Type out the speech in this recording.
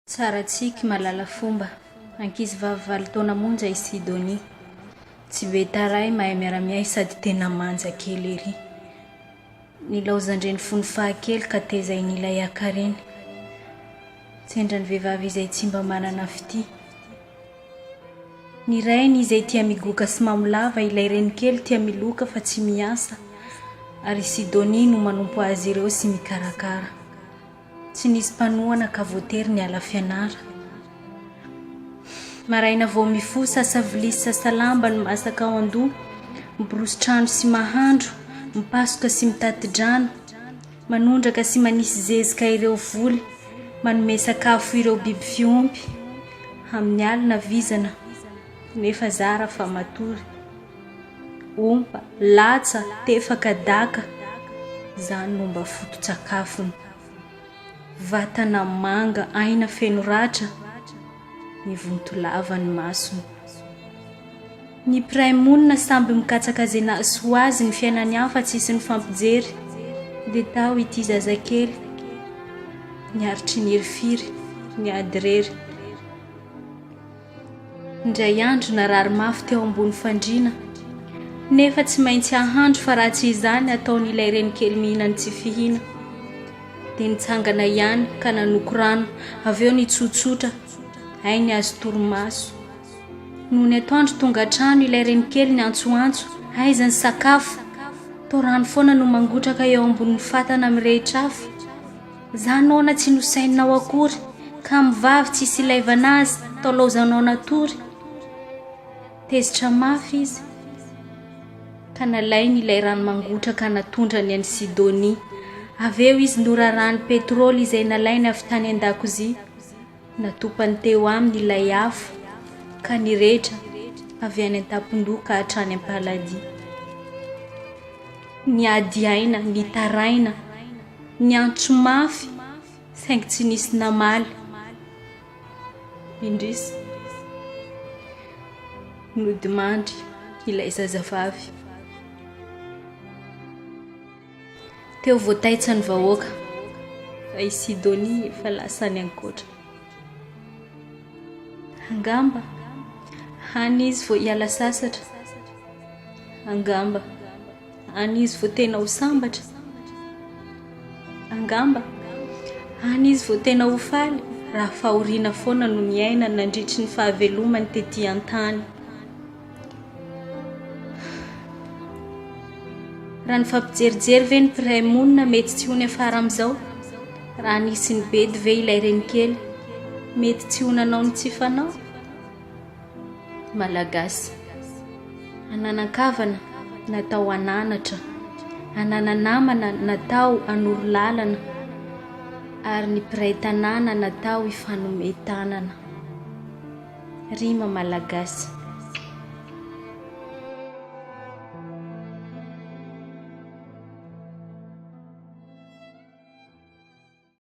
Tsaratsika malala fomba. Ankizy vavy 8 taona monja i Sydonie. Tsy be taray mahay miara-miay sady tena manja kely ery. Nilaozandreny fony fahakely ka tezay nilay akareny. Tsendrany vehivavy izay tsy mba manana fity. Ny rainy izay tia migoka sy mamolava, ilay reny kely tia miloka fa tsy miasa. Ary Sydonie no manompo azy ireo sy mikarakara. Tsy nisy mpanoana ka voatery ny ala fianara. Maraina vao mifoha sasa vilia sy sasa lamba ny masaka ao an-doha, miborosy trano sy mahandro, mipasoka sy mitati-drano, manondraka sy manisy zezika ireo voly, manome sakafo ireo biby fiompy, amin'ny alina vizana, nefa zara fa matory. Ompa, latsa, tefaka daka, zany no mba foto-tsakafony. Vatana manga, aina feno ratra, ny vontolava ny masony. Ny mpiray monina samby mikatsaka zay nahaso azy ny fiainany hafa tsisy ny fampijery, dia tao ity zazakely, niaritry ny herifiry, ny adirery. Indray andro narary mafy teo ambony fandriana, nefa tsy maintsy ahandro fa raha tsy izany ataon'ilay reny kely mihinany tsy fihina. Dia nitsangana ihany ka nanoko rano, avy eo nitsotsotra, ay ny azo torimaso. Noho ny atoandro tonga trano ilay reny kely ny antsoantso, aiza ny sakafo? Tao rano foana no mangotraka eo ambonin'ny fatana mirehitra afo. Zanona tsy nosainao akory, ka mivavy tsy silaivana azy, tao laozanao natory. Tezitra mafy izy, ka nalainy ilay rano mangotraka natondra ny any Sydonie. Avy eo izy norarany petrôly izay nalainy avy tany an-dakozia, natopany teo aminy ilay afo, ka niretra avy any an-tampon-doha ka hatrany am-paladia. Niady aina, nitaraina, niantso mafy, saingy tsy nisy namaly. Indrisy nodimandry ilay zazavavy. Teo voataitsa ny vahoaka, fa i Sydonie efa lasany ankoatra. Angamba, hany izy vao hiala sasatra. Angamba, hany izy vao tena ho sambatra. Angamba, hany izy vao tena ho faly, raha fahoriana foana no miaina nandritry ny fahavelomany tetỳ an-tany. Raha ny fampijerijery ve ny mpiray monina mety tsy hony afara amin'izao? Raha nisy ny bedy ve ilay reny kely, mety tsy honanao ny tsy fanao? Malagasy. Ananan-kavana natao ananatra, anananamana natao anoro lalana, ary ny mpiray tanàna natao hifanome tanana. Rima malagasy.